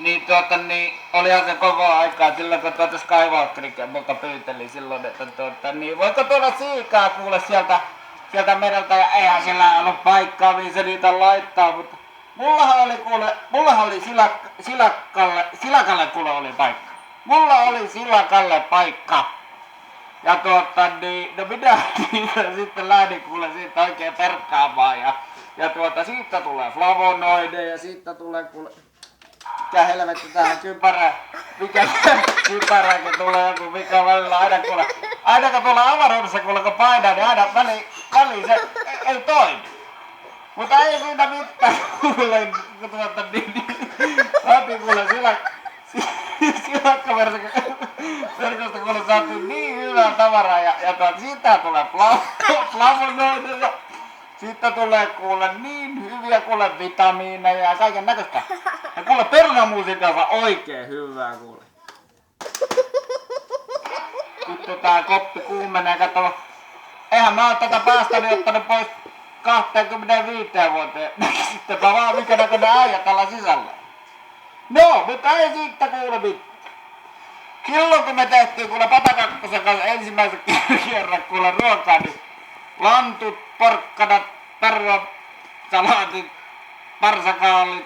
niin olihan se koko aikaa silloin kun Skywalkerin multa pyyteli silloin, että niin voiko tuoda siikaa kuule sieltä mereltä ja eihän sillä ollut paikkaa mihin se niitä laittaa, mutta mullahan oli silakalle kuule oli paikka. Mulla oli silakalle paikka. Ja niin, no minä niitä sitten lähdin kuule siitä oikein perkkaamaan ja siitä tulee flavonoideja ja siitä tulee kuule mikä helvetti tähän kypärään, mikä kypäräkin tulee joku vika välillä aina kun tuolla avaruudessa kuule kun painaa, niin aina väliin se ei toimi. Mutta ei siinä mitään kuule, kun saatiin kuule silakkaverkosta kuule saatiin niin hyvää tavaraa ja siitä tulee flavonoideja. Sitten tulee kuule niin hyviä kuule vitamiineja ja kaiken näköistä. Ja kuule perunamuusikalta oikein hyvää kuule. Nyt tää koppi kuumenee, kato. Eihän mä oon tätä päästäni ottanut pois 25 vuoteen. Sittenpä vaan mikä näköinen äijä tällä sisällä. No, mutta ei siitä kuule mitään. Silloin kun me tehtiin kuule Patakakkosen kanssa ensimmäisen kerran kuule ruokaa, niin lantut, porkkanat, perunat, salaatit, parsakaalit,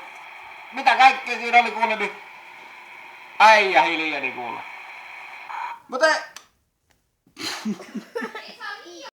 mitä kaikkea siinä oli kuule, niin äijä hiljeni kuule. Mutta